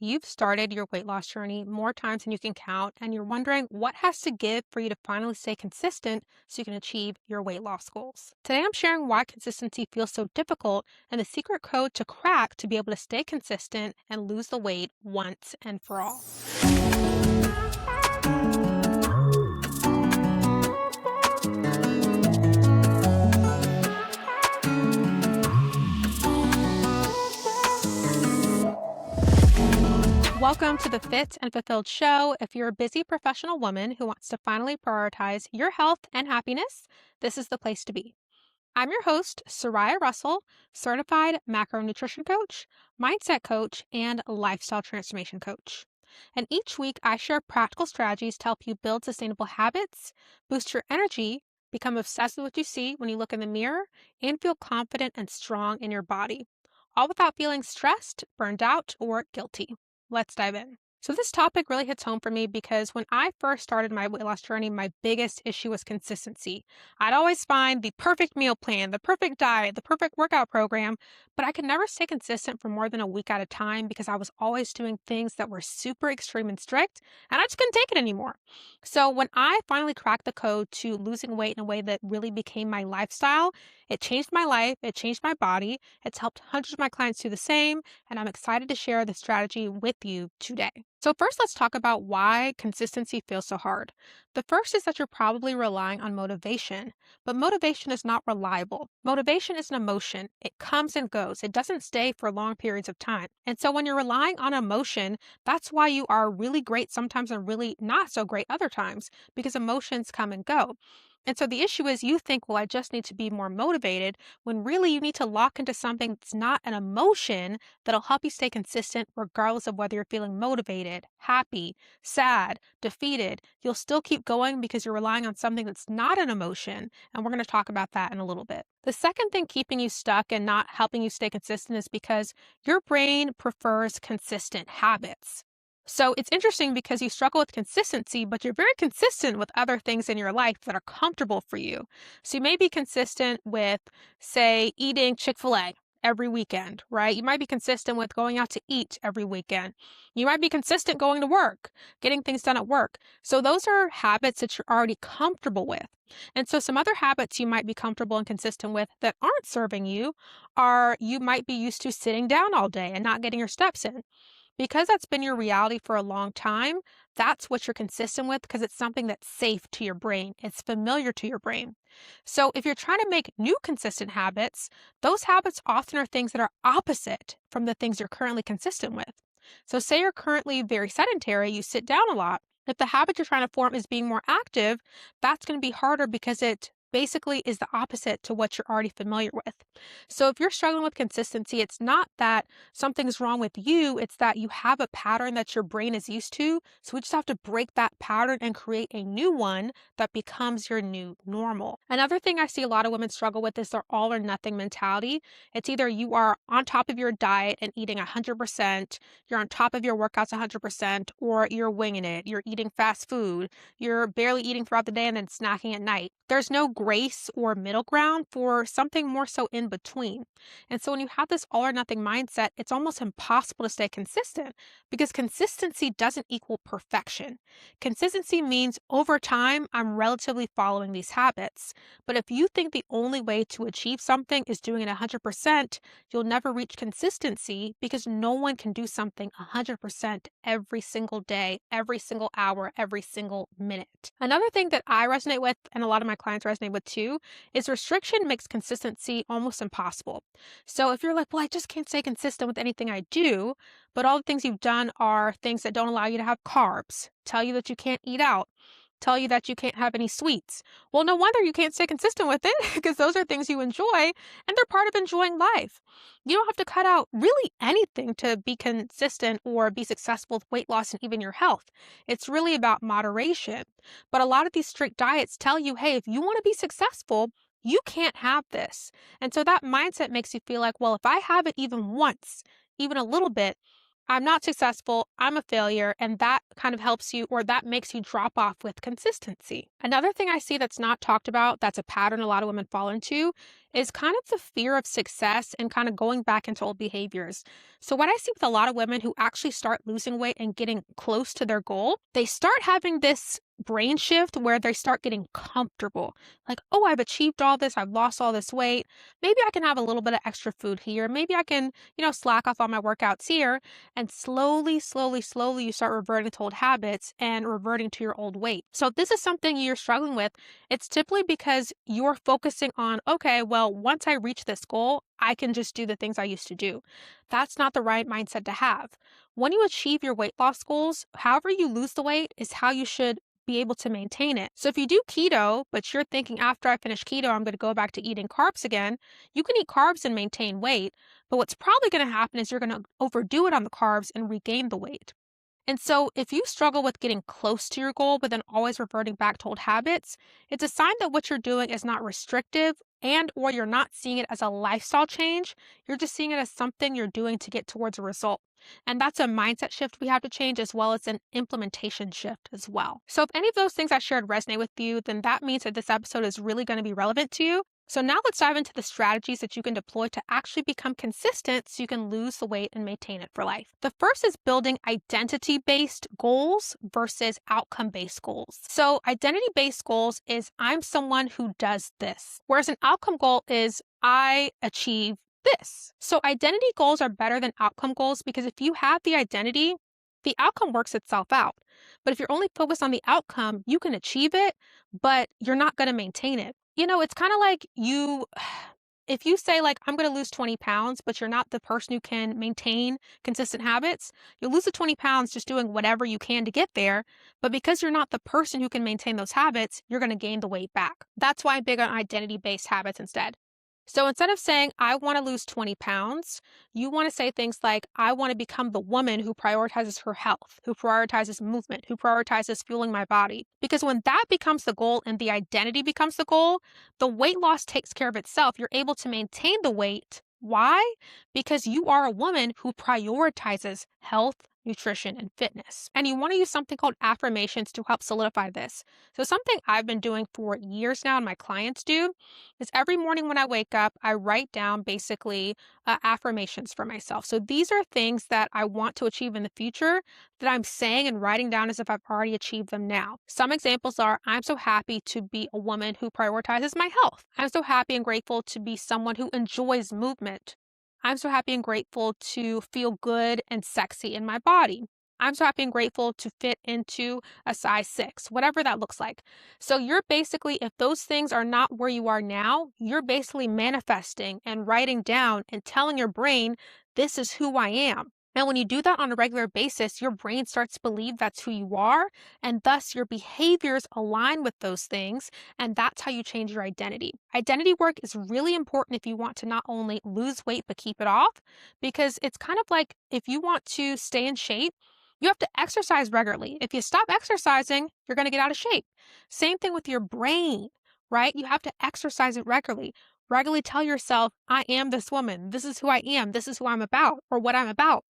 You've started your weight loss journey more times than you can count, and you're wondering what has to give for you to finally stay consistent so you can achieve your weight loss goals. Today, I'm sharing why consistency feels so difficult and the secret code to crack to be able to stay consistent and lose the weight once and for all. Welcome to the Fit and Fulfilled Show. If you're a busy professional woman who wants to finally prioritize your health and happiness, this is the place to be. I'm your host, Soraya Russell, certified macronutrition coach, mindset coach, and lifestyle transformation coach. And each week, I share practical strategies to help you build sustainable habits, boost your energy, become obsessed with what you see when you look in the mirror, and feel confident and strong in your body, all without feeling stressed, burned out, or guilty. Let's dive in. So, this topic really hits home for me because when I first started my weight loss journey, my biggest issue was consistency. I'd always find the perfect meal plan, the perfect diet, the perfect workout program, but I could never stay consistent for more than a week at a time because I was always doing things that were super extreme and strict, and I just couldn't take it anymore. So, when I finally cracked the code to losing weight in a way that really became my lifestyle, it changed my life, it changed my body, it's helped hundreds of my clients do the same, and I'm excited to share the strategy with you today. So, first, let's talk about why consistency feels so hard. The first is that you're probably relying on motivation, but motivation is not reliable. Motivation is an emotion, it comes and goes, it doesn't stay for long periods of time. And so, when you're relying on emotion, that's why you are really great sometimes and really not so great other times, because emotions come and go. And so the issue is you think, well, I just need to be more motivated, when really you need to lock into something that's not an emotion that'll help you stay consistent regardless of whether you're feeling motivated, happy, sad, defeated. You'll still keep going because you're relying on something that's not an emotion. And we're going to talk about that in a little bit. The second thing keeping you stuck and not helping you stay consistent is because your brain prefers consistent habits. So it's interesting because you struggle with consistency, but you're very consistent with other things in your life that are comfortable for you. So you may be consistent with, say, eating Chick-fil-A every weekend, right? You might be consistent with going out to eat every weekend. You might be consistent going to work, getting things done at work. So those are habits that you're already comfortable with. And so some other habits you might be comfortable and consistent with that aren't serving you are you might be used to sitting down all day and not getting your steps in. Because that's been your reality for a long time, that's what you're consistent with because it's something that's safe to your brain. It's familiar to your brain. So if you're trying to make new consistent habits, those habits often are things that are opposite from the things you're currently consistent with. So say you're currently very sedentary, you sit down a lot. If the habit you're trying to form is being more active, that's going to be harder because it basically is the opposite to what you're already familiar with. So if you're struggling with consistency, it's not that something's wrong with you, it's that you have a pattern that your brain is used to. So we just have to break that pattern and create a new one that becomes your new normal. Another thing I see a lot of women struggle with is their all or nothing mentality. It's either you are on top of your diet and eating 100%, you're on top of your workouts 100%, or you're winging it, you're eating fast food, you're barely eating throughout the day and then snacking at night. There's no grace or middle ground for something more so in between. And so when you have this all or nothing mindset, it's almost impossible to stay consistent because consistency doesn't equal perfection. Consistency means over time, I'm relatively following these habits. But if you think the only way to achieve something is doing it 100%, you'll never reach consistency because no one can do something 100% every single day, every single hour, every single minute. Another thing that I resonate with, and a lot of my clients resonate with too, is restriction makes consistency almost impossible. So if you're like, well, I just can't stay consistent with anything I do, but all the things you've done are things that don't allow you to have carbs, tell you that you can't eat out, tell you that you can't have any sweets. Well, no wonder you can't stay consistent with it because those are things you enjoy and they're part of enjoying life. You don't have to cut out really anything to be consistent or be successful with weight loss and even your health. It's really about moderation. But a lot of these strict diets tell you, hey, if you want to be successful, you can't have this. And so that mindset makes you feel like, well, if I have it even once, even a little bit, I'm not successful, I'm a failure, and that kind of helps you or that makes you drop off with consistency. Another thing I see that's not talked about, that's a pattern a lot of women fall into, is kind of the fear of success and kind of going back into old behaviors. So, what I see with a lot of women who actually start losing weight and getting close to their goal, they start having this brain shift where they start getting comfortable. Like, oh, I've achieved all this, I've lost all this weight. Maybe I can have a little bit of extra food here. Maybe I can, slack off on my workouts here. And slowly, slowly, slowly, you start reverting to old habits and reverting to your old weight. So, if this is something you're struggling with, it's typically because you're focusing on, okay, well, once I reach this goal, I can just do the things I used to do. That's not the right mindset to have. When you achieve your weight loss goals, however you lose the weight is how you should be able to maintain it. So if you do keto, but you're thinking after I finish keto, I'm going to go back to eating carbs again, you can eat carbs and maintain weight. But what's probably going to happen is you're going to overdo it on the carbs and regain the weight. And so if you struggle with getting close to your goal, but then always reverting back to old habits, it's a sign that what you're doing is not restrictive and or you're not seeing it as a lifestyle change. You're just seeing it as something you're doing to get towards a result. And that's a mindset shift we have to change as well as an implementation shift as well. So if any of those things I shared resonate with you, then that means that this episode is really going to be relevant to you. So now let's dive into the strategies that you can deploy to actually become consistent so you can lose the weight and maintain it for life. The first is building identity-based goals versus outcome-based goals. So identity-based goals is I'm someone who does this, whereas an outcome goal is I achieve this. So identity goals are better than outcome goals because if you have the identity, the outcome works itself out. But if you're only focused on the outcome, you can achieve it, but you're not going to maintain it. It's kind of like if you say like, I'm going to lose 20 pounds, but you're not the person who can maintain consistent habits, you'll lose the 20 pounds just doing whatever you can to get there. But because you're not the person who can maintain those habits, you're going to gain the weight back. That's why I'm big on identity-based habits instead. So instead of saying, I want to lose 20 pounds, you want to say things like, I want to become the woman who prioritizes her health, who prioritizes movement, who prioritizes fueling my body. Because when that becomes the goal and the identity becomes the goal, the weight loss takes care of itself. You're able to maintain the weight. Why? Because you are a woman who prioritizes health, nutrition, and fitness. And you want to use something called affirmations to help solidify this. So something I've been doing for years now and my clients do is every morning when I wake up, I write down basically affirmations for myself. So these are things that I want to achieve in the future that I'm saying and writing down as if I've already achieved them now. Some examples are, I'm so happy to be a woman who prioritizes my health. I'm so happy and grateful to be someone who enjoys movement. I'm so happy and grateful to feel good and sexy in my body. I'm so happy and grateful to fit into a size 6, whatever that looks like. So you're basically, if those things are not where you are now, you're basically manifesting and writing down and telling your brain, this is who I am. Now, when you do that on a regular basis, your brain starts to believe that's who you are, and thus your behaviors align with those things, and that's how you change your identity. Identity work is really important if you want to not only lose weight, but keep it off, because it's kind of like if you want to stay in shape, you have to exercise regularly. If you stop exercising, you're going to get out of shape. Same thing with your brain, right? You have to exercise it regularly. Regularly tell yourself, I am this woman. This is who I am. This is who I'm about or what I'm about.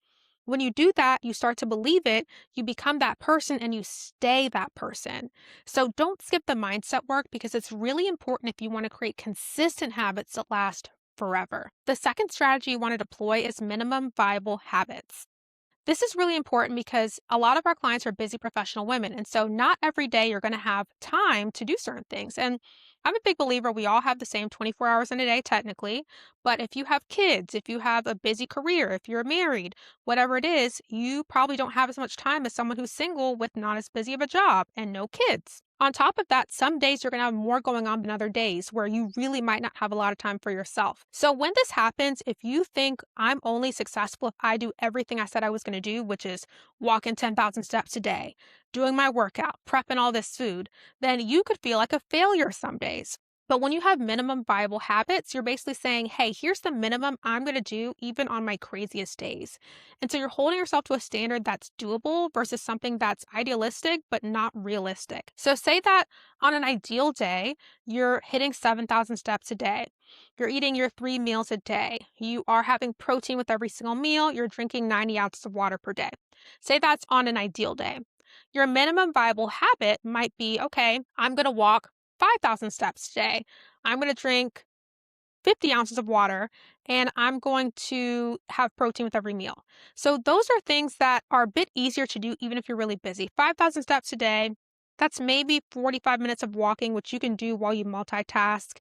When you do that, you start to believe it, you become that person and you stay that person. So don't skip the mindset work because it's really important if you want to create consistent habits that last forever. The second strategy you want to deploy is minimum viable habits. This is really important because a lot of our clients are busy professional women. And so not every day you're going to have time to do certain things. And I'm a big believer we all have the same 24 hours in a day, technically. But if you have kids, if you have a busy career, if you're married, whatever it is, you probably don't have as much time as someone who's single with not as busy of a job and no kids. On top of that, some days you're going to have more going on than other days where you really might not have a lot of time for yourself. So when this happens, if you think I'm only successful if I do everything I said I was going to do, which is walking 10,000 steps a day, doing my workout, prepping all this food, then you could feel like a failure some days. But when you have minimum viable habits, you're basically saying, hey, here's the minimum I'm going to do even on my craziest days. And so you're holding yourself to a standard that's doable versus something that's idealistic but not realistic. So say that on an ideal day, you're hitting 7,000 steps a day. You're eating your 3 meals a day. You are having protein with every single meal. You're drinking 90 ounces of water per day. Say that's on an ideal day. Your minimum viable habit might be, okay, I'm going to walk 5,000 steps today. I'm going to drink 50 ounces of water, and I'm going to have protein with every meal. So those are things that are a bit easier to do even if you're really busy. 5,000 steps a day. That's maybe 45 minutes of walking, which you can do while you multitask.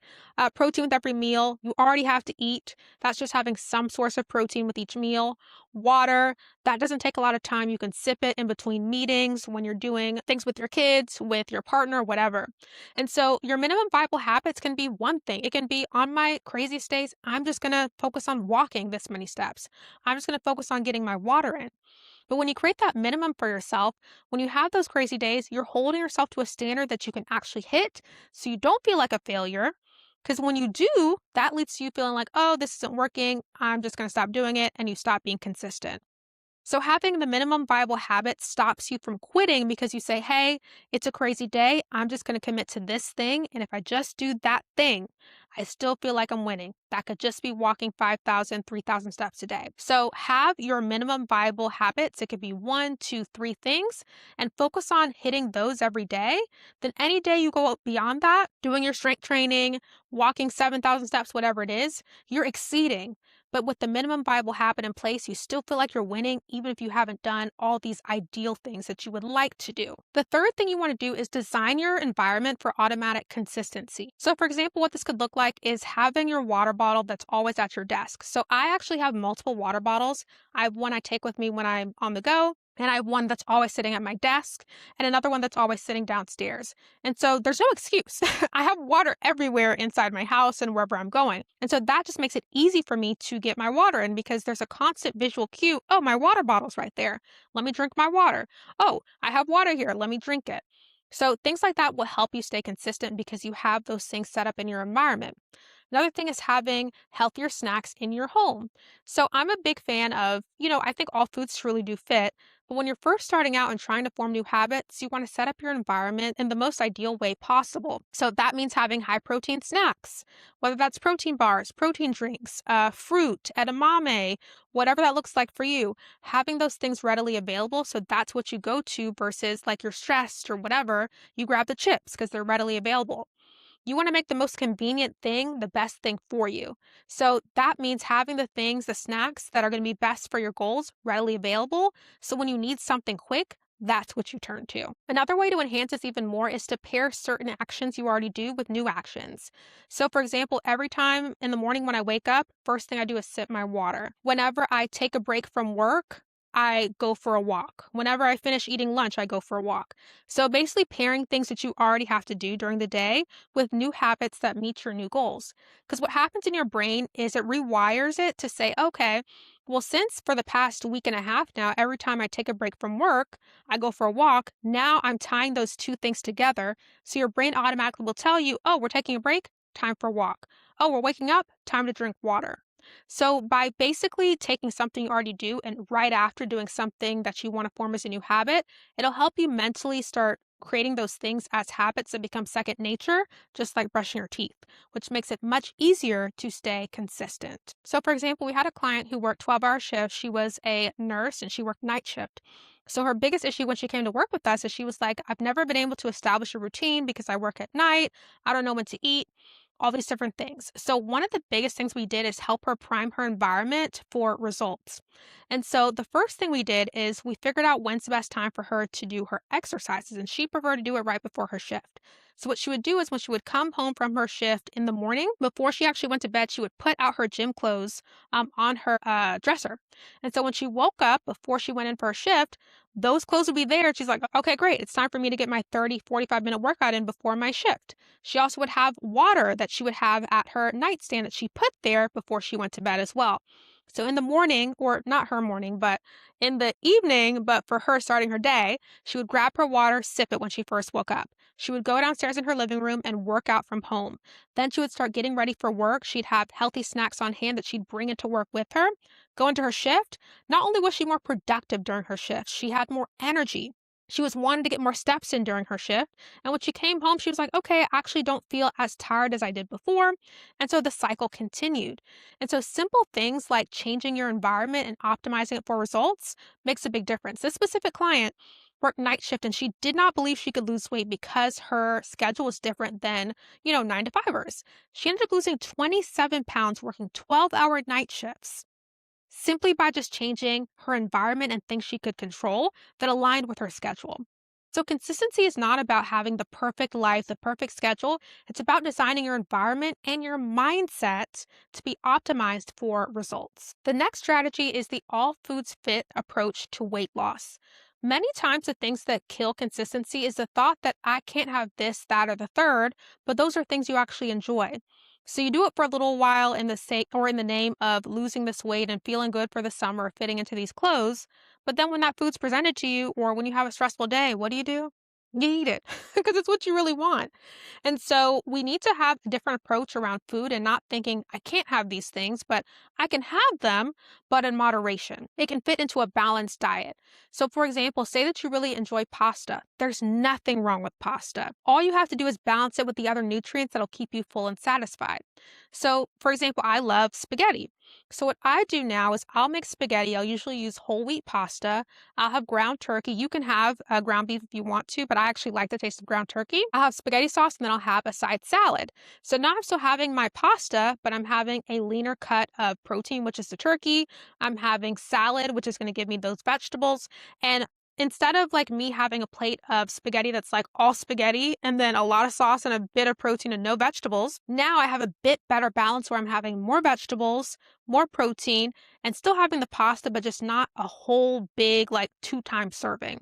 Protein with every meal. You already have to eat. That's just having some source of protein with each meal. Water. That doesn't take a lot of time. You can sip it in between meetings when you're doing things with your kids, with your partner, whatever. And so your minimum viable habits can be one thing. It can be on my craziest days, I'm just going to focus on walking this many steps. I'm just going to focus on getting my water in. But when you create that minimum for yourself, when you have those crazy days, you're holding yourself to a standard that you can actually hit so you don't feel like a failure. Because when you do, that leads to you feeling like, oh, this isn't working. I'm just going to stop doing it. And you stop being consistent. So having the minimum viable habit stops you from quitting because you say, hey, it's a crazy day. I'm just going to commit to this thing. And if I just do that thing, I still feel like I'm winning. That could just be walking 5,000, 3,000 steps a day. So have your minimum viable habits. It could be 1, 2, 3 things and focus on hitting those every day. Then any day you go beyond that, doing your strength training, walking 7,000 steps, whatever it is, you're exceeding. But with the minimum viable habit in place, you still feel like you're winning, even if you haven't done all these ideal things that you would like to do. The third thing you want to do is design your environment for automatic consistency. So, for example, what this could look like is having your water bottle that's always at your desk. So, I actually have multiple water bottles. I have one I take with me when I'm on the go. And I have one that's always sitting at my desk and another one that's always sitting downstairs. And so there's no excuse. I have water everywhere inside my house and wherever I'm going. And so that just makes it easy for me to get my water in because there's a constant visual cue. Oh, my water bottle's right there. Let me drink my water. Oh, I have water here. Let me drink it. So things like that will help you stay consistent because you have those things set up in your environment. Another thing is having healthier snacks in your home. So I'm a big fan of, I think all foods truly do fit. But when you're first starting out and trying to form new habits, you want to set up your environment in the most ideal way possible. So that means having high protein snacks, whether that's protein bars, protein drinks, fruit, edamame, whatever that looks like for you, having those things readily available. So that's what you go to versus like you're stressed or whatever, you grab the chips because they're readily available. You want to make the most convenient thing the best thing for you. So that means having the things, the snacks that are going to be best for your goals readily available. So when you need something quick, that's what you turn to. Another way to enhance this even more is to pair certain actions you already do with new actions. So, for example, every time in the morning when I wake up, first thing I do is sip my water. Whenever I take a break from work, I go for a walk. Whenever I finish eating lunch, I go for a walk. So basically pairing things that you already have to do during the day with new habits that meet your new goals. Because what happens in your brain is it rewires it to say, okay, well, since for the past week and a half now, every time I take a break from work, I go for a walk, now I'm tying those two things together. So your brain automatically will tell you, oh, we're taking a break, time for a walk. Oh, we're waking up, time to drink water. So by basically taking something you already do and right after doing something that you want to form as a new habit, it'll help you mentally start creating those things as habits that become second nature, just like brushing your teeth, which makes it much easier to stay consistent. So for example, we had a client who worked 12-hour shifts. She was a nurse and she worked night shift. So her biggest issue when she came to work with us is she was like, I've never been able to establish a routine because I work at night. I don't know when to eat, all these different things. So one of the biggest things we did is help her prime her environment for results. And so the first thing we did is we figured out when's the best time for her to do her exercises, and she preferred to do it right before her shift. So what she would do is when she would come home from her shift in the morning, before she actually went to bed, she would put out her gym clothes on her dresser. And so when she woke up before she went in for her shift, those clothes would be there. She's like, okay, great. It's time for me to get my 30, 45-minute workout in before my shift. She also would have water that she would have at her nightstand that she put there before she went to bed as well. So in the morning, or not her morning, but in the evening, but for her starting her day, she would grab her water, sip it when she first woke up. She would go downstairs in her living room and work out from home. Then she would start getting ready for work. She'd have healthy snacks on hand that she'd bring into work with her. Go into her shift. Not only was she more productive during her shift, she had more energy. She was wanting to get more steps in during her shift. And when she came home, she was like, okay, I actually don't feel as tired as I did before. And so the cycle continued. And so simple things like changing your environment and optimizing it for results makes a big difference. This specific client, worked night shift and she did not believe she could lose weight because her schedule was different than, 9 to 5ers. She ended up losing 27 pounds working 12-hour night shifts simply by just changing her environment and things she could control that aligned with her schedule. So, consistency is not about having the perfect life, the perfect schedule. It's about designing your environment and your mindset to be optimized for results. The next strategy is the all foods fit approach to weight loss. Many times, the things that kill consistency is the thought that I can't have this, that, or the third, but those are things you actually enjoy. So you do it for a little while in the sake or in the name of losing this weight and feeling good for the summer, fitting into these clothes. But then when that food's presented to you or when you have a stressful day, what do? You eat it because it's what you really want. And so we need to have a different approach around food and not thinking, I can't have these things, but I can have them, but in moderation. It can fit into a balanced diet. So, for example, say that you really enjoy pasta. There's nothing wrong with pasta. All you have to do is balance it with the other nutrients that'll keep you full and satisfied. So, for example, I love spaghetti. So, what I do now is I'll make spaghetti. I'll usually use whole wheat pasta. I'll have ground turkey. You can have ground beef if you want to, but I actually like the taste of ground turkey. I'll have spaghetti sauce and then I'll have a side salad. So now I'm still having my pasta, but I'm having a leaner cut of protein, which is the turkey. I'm having salad, which is going to give me those vegetables. And instead of like me having a plate of spaghetti that's like all spaghetti and then a lot of sauce and a bit of protein and no vegetables, now I have a bit better balance where I'm having more vegetables, more protein, and still having the pasta, but just not a whole big, like 2 times serving.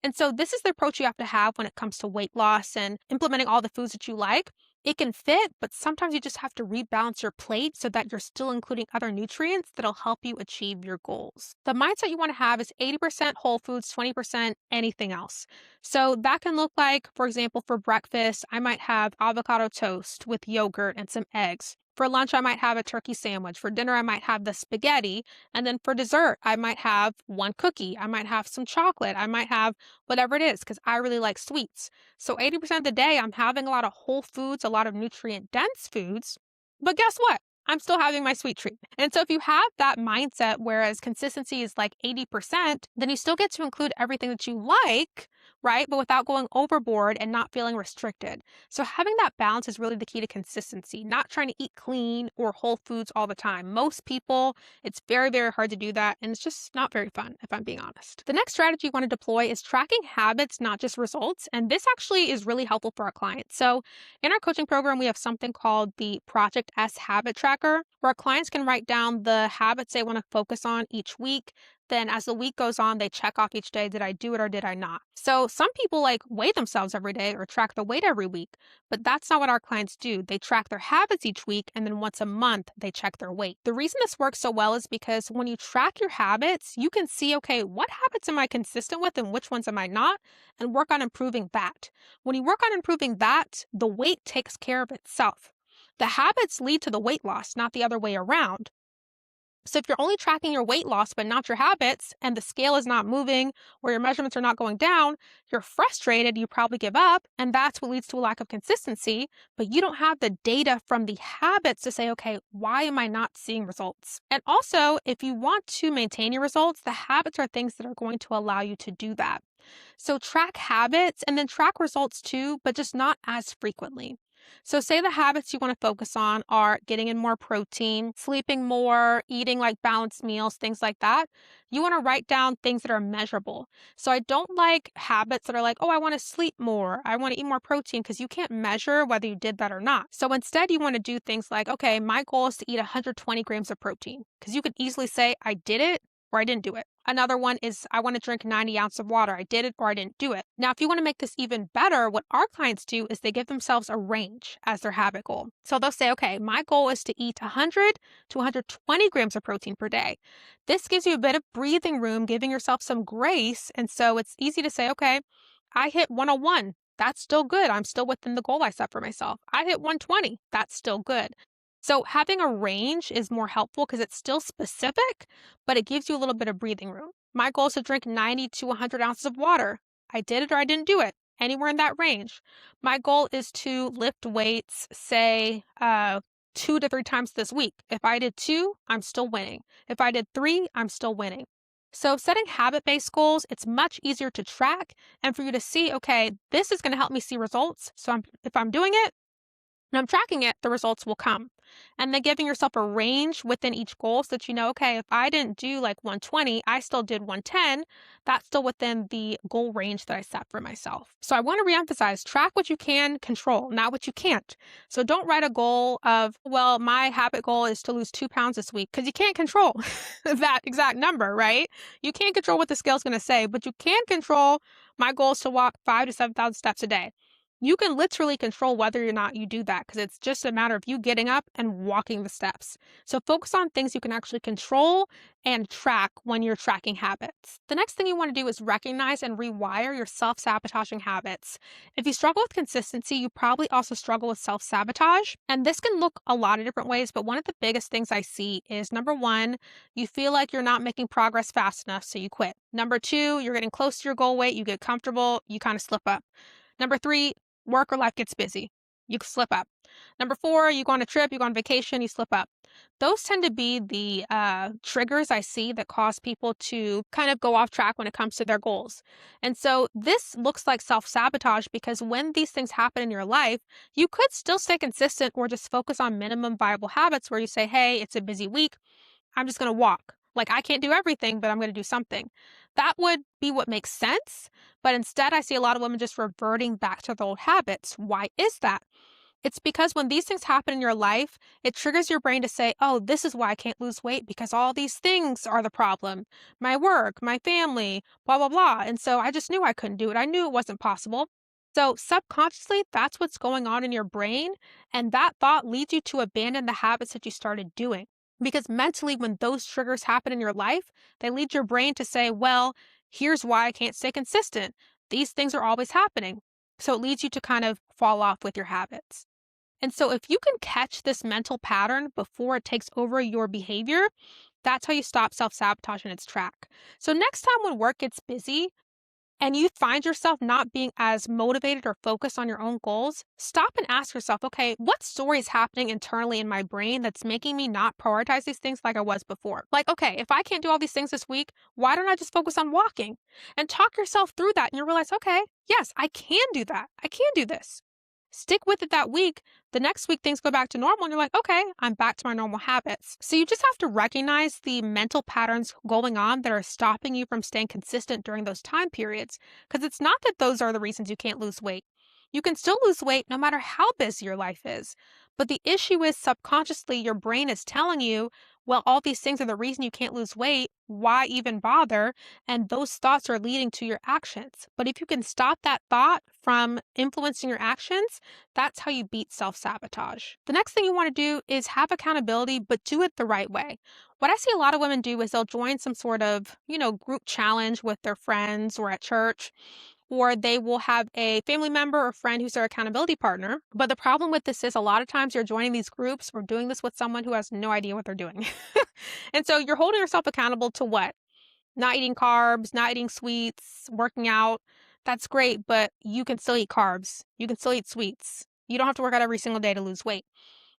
And so this is the approach you have to have when it comes to weight loss and implementing all the foods that you like. It can fit, but sometimes you just have to rebalance your plate so that you're still including other nutrients that'll help you achieve your goals. The mindset you want to have is 80% whole foods, 20% anything else. So that can look like, for example, for breakfast, I might have avocado toast with yogurt and some eggs. For lunch, I might have a turkey sandwich. For dinner, I might have the spaghetti. And then for dessert, I might have one cookie. I might have some chocolate. I might have whatever it is because I really like sweets. So 80% of the day, I'm having a lot of whole foods, a lot of nutrient dense foods. But guess what? I'm still having my sweet treat. And so if you have that mindset, whereas consistency is like 80%, then you still get to include everything that you like, right? But without going overboard and not feeling restricted. So having that balance is really the key to consistency, not trying to eat clean or whole foods all the time. Most people, it's very, very hard to do that. And it's just not very fun, if I'm being honest. The next strategy you want to deploy is tracking habits, not just results. And this actually is really helpful for our clients. So in our coaching program, we have something called the Project S Habit Tracker, where our clients can write down the habits they want to focus on each week. Then as the week goes on, they check off each day, did I do it or did I not? So some people like weigh themselves every day or track the weight every week, but that's not what our clients do. They track their habits each week and then once a month they check their weight. The reason this works so well is because when you track your habits, you can see, okay, what habits am I consistent with and which ones am I not, and work on improving that. When you work on improving that, the weight takes care of itself. The habits lead to the weight loss, not the other way around. So if you're only tracking your weight loss but not your habits and the scale is not moving or your measurements are not going down, you're frustrated, you probably give up, and that's what leads to a lack of consistency, but you don't have the data from the habits to say, okay, why am I not seeing results? And also, if you want to maintain your results, the habits are things that are going to allow you to do that. So track habits and then track results too, but just not as frequently. So say the habits you want to focus on are getting in more protein, sleeping more, eating like balanced meals, things like that. You want to write down things that are measurable. So I don't like habits that are like, oh, I want to sleep more. I want to eat more protein because you can't measure whether you did that or not. So instead you want to do things like, okay, my goal is to eat 120 grams of protein because you could easily say I did it or I didn't do it. Another one is I want to drink 90 ounces of water. I did it or I didn't do it. Now, if you want to make this even better, what our clients do is they give themselves a range as their habit goal. So they'll say, okay, my goal is to eat 100 to 120 grams of protein per day. This gives you a bit of breathing room, giving yourself some grace. And so it's easy to say, okay, I hit 101. That's still good. I'm still within the goal I set for myself. I hit 120. That's still good. So having a range is more helpful because it's still specific, but it gives you a little bit of breathing room. My goal is to drink 90 to 100 ounces of water. I did it or I didn't do it, anywhere in that range. My goal is to lift weights, say, 2 to 3 times this week. If I did 2, I'm still winning. If I did 3, I'm still winning. So, setting habit based goals, it's much easier to track and for you to see, okay, this is going to help me see results. So, if I'm doing it, and I'm tracking it, the results will come. And then giving yourself a range within each goal so that you know, okay, if I didn't do like 120, I still did 110, that's still within the goal range that I set for myself. So I want to reemphasize track what you can control, not what you can't. So don't write a goal of, well, my habit goal is to lose 2 pounds this week because you can't control that exact number, right? You can't control what the scale's going to say, but you can control my goal is to walk 5 to 7,000 steps a day. You can literally control whether or not you do that because it's just a matter of you getting up and walking the steps. So focus on things you can actually control and track when you're tracking habits. The next thing you want to do is recognize and rewire your self-sabotaging habits. If you struggle with consistency, you probably also struggle with self-sabotage. And this can look a lot of different ways, but one of the biggest things I see is number one, you feel like you're not making progress fast enough, so you quit. Number two, you're getting close to your goal weight, you get comfortable, you kind of slip up. Number three, work or life gets busy. You slip up. Number four, you go on a trip, you go on vacation, you slip up. Those tend to be the triggers I see that cause people to kind of go off track when it comes to their goals. And so this looks like self sabotage because when these things happen in your life, you could still stay consistent or just focus on minimum viable habits where you say, hey, it's a busy week. I'm just going to walk. Like, I can't do everything, but I'm going to do something. That would be what makes sense. But instead, I see a lot of women just reverting back to their old habits. Why is that? It's because when these things happen in your life, it triggers your brain to say, oh, this is why I can't lose weight because all these things are the problem. My work, my family, blah, blah, blah. And so I just knew I couldn't do it. I knew it wasn't possible. So subconsciously, that's what's going on in your brain. And that thought leads you to abandon the habits that you started doing. Because mentally, when those triggers happen in your life, they lead your brain to say, well, here's why I can't stay consistent. These things are always happening. So it leads you to kind of fall off with your habits. And so if you can catch this mental pattern before it takes over your behavior, that's how you stop self-sabotage in its track. So next time when work gets busy, and you find yourself not being as motivated or focused on your own goals, stop and ask yourself, okay, what story is happening internally in my brain that's making me not prioritize these things like I was before? Like, okay, if I can't do all these things this week, why don't I just focus on walking? And talk yourself through that and you realize, okay, yes, I can do that. I can do this. Stick with it that week. The next week, things go back to normal, and you're like, okay, I'm back to my normal habits. So you just have to recognize the mental patterns going on that are stopping you from staying consistent during those time periods. Because it's not that those are the reasons you can't lose weight. You can still lose weight no matter how busy your life is. But the issue is subconsciously, your brain is telling you, well, all these things are the reason you can't lose weight. Why even bother? And those thoughts are leading to your actions. But if you can stop that thought from influencing your actions, that's how you beat self-sabotage. The next thing you want to do is have accountability, but do it the right way. What I see a lot of women do is they'll join some sort of, group challenge with their friends or at church, or they will have a family member or friend who's their accountability partner. But the problem with this is a lot of times you're joining these groups or doing this with someone who has no idea what they're doing. And so you're holding yourself accountable to what? Not eating carbs, not eating sweets, working out. That's great, but you can still eat carbs. You can still eat sweets. You don't have to work out every single day to lose weight.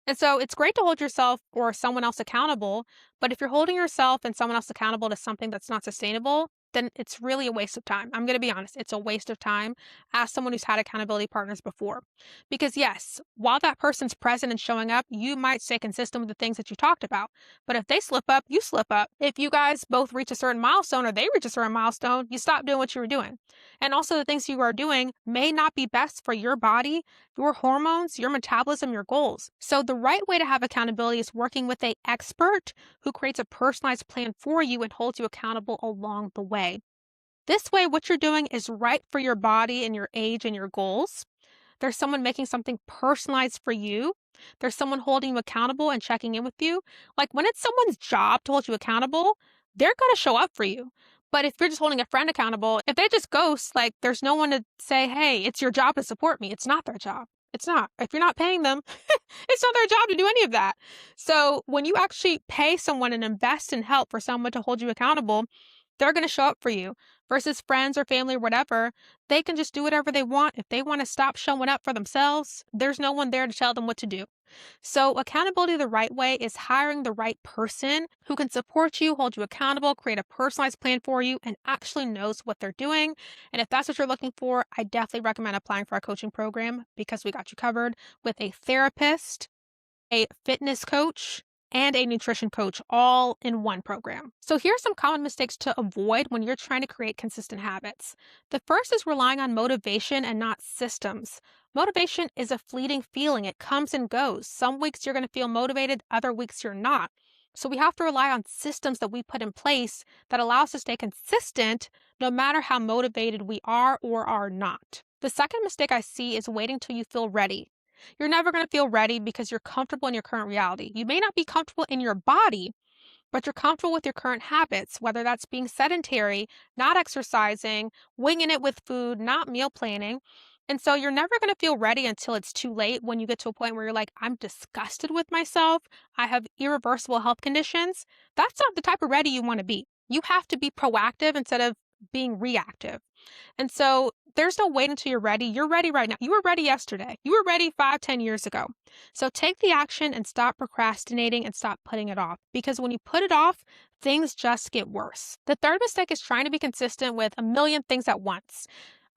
And so it's great to hold yourself or someone else accountable, but if you're holding yourself and someone else accountable to something that's not sustainable, then it's really a waste of time. I'm going to be honest, it's a waste of time. Ask someone who's had accountability partners before. Because yes, while that person's present and showing up, you might stay consistent with the things that you talked about. But if they slip up, you slip up. If you guys both reach a certain milestone or they reach a certain milestone, you stop doing what you were doing. And also the things you are doing may not be best for your body, your hormones, your metabolism, your goals. So the right way to have accountability is working with an expert who creates a personalized plan for you and holds you accountable along the way. This way, what you're doing is right for your body and your age and your goals. There's someone making something personalized for you. There's someone holding you accountable and checking in with you. Like when it's someone's job to hold you accountable, they're going to show up for you. But if you're just holding a friend accountable, if they just ghost, like there's no one to say, hey, it's your job to support me. It's not their job. It's not. If you're not paying them, it's not their job to do any of that. So when you actually pay someone and invest in help for someone to hold you accountable, they're going to show up for you. versus friends or family or whatever. They can just do whatever they want. If they want to stop showing up for themselves, there's no one there to tell them what to do. So, accountability the right way is hiring the right person who can support you, hold you accountable, create a personalized plan for you, and actually knows what they're doing. And if that's what you're looking for, I definitely recommend applying for our coaching program because we got you covered with a therapist, a fitness coach, and a nutrition coach all in one program. So, here are some common mistakes to avoid when you're trying to create consistent habits. The first is relying on motivation and not systems. Motivation is a fleeting feeling, it comes and goes. Some weeks you're going to feel motivated, other weeks you're not. So, we have to rely on systems that we put in place that allow us to stay consistent no matter how motivated we are or are not. The second mistake I see is waiting till you feel ready. You're never going to feel ready because you're comfortable in your current reality. You may not be comfortable in your body, but you're comfortable with your current habits, whether that's being sedentary, not exercising, winging it with food, not meal planning. And so you're never going to feel ready until it's too late when you get to a point where you're like, I'm disgusted with myself. I have irreversible health conditions. That's not the type of ready you want to be. You have to be proactive instead of being reactive. And so there's no wait until you're ready. You're ready right now. You were ready yesterday. You were ready 5, 10 years ago. So take the action and stop procrastinating and stop putting it off. Because when you put it off, things just get worse. The third mistake is trying to be consistent with a million things at once.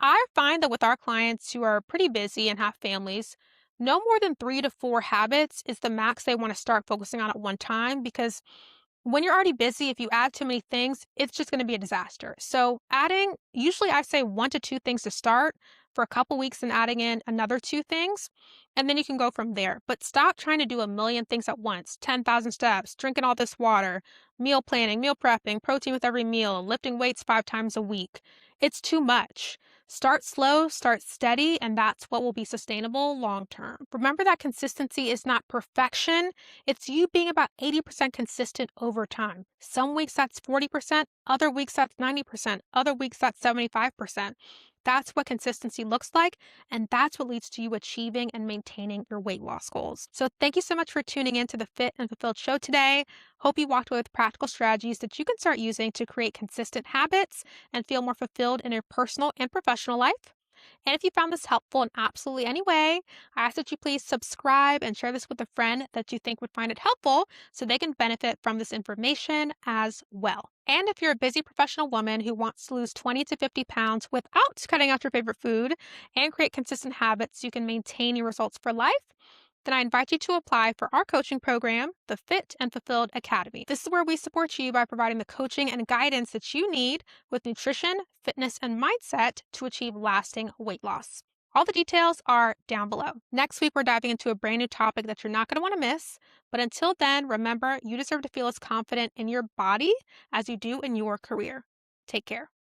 I find that with our clients who are pretty busy and have families, no more than 3 to 4 habits is the max they want to start focusing on at one time because when you're already busy, if you add too many things, it's just going to be a disaster. So, adding, usually I say 1 to 2 things to start for a couple weeks and adding in another 2 things, and then you can go from there. But stop trying to do a million things at once 10,000 steps, drinking all this water, meal planning, meal prepping, protein with every meal, lifting weights 5 times a week. It's too much. Start slow, start steady, and that's what will be sustainable long term. Remember that consistency is not perfection. It's you being about 80% consistent over time. Some weeks that's 40%, other weeks that's 90%, other weeks that's 75%. That's what consistency looks like, and that's what leads to you achieving and maintaining your weight loss goals. So, thank you so much for tuning in to the Fit and Fulfilled show today. Hope you walked away with practical strategies that you can start using to create consistent habits and feel more fulfilled in your personal and professional life. And if you found this helpful in absolutely any way, I ask that you please subscribe and share this with a friend that you think would find it helpful so they can benefit from this information as well. And if you're a busy professional woman who wants to lose 20 to 50 pounds without cutting out your favorite food and create consistent habits so you can maintain your results for life, then I invite you to apply for our coaching program, the Fit and Fulfilled Academy. This is where we support you by providing the coaching and guidance that you need with nutrition, fitness, and mindset to achieve lasting weight loss. All the details are down below. Next week, we're diving into a brand new topic that you're not going to want to miss. But until then, remember, you deserve to feel as confident in your body as you do in your career. Take care.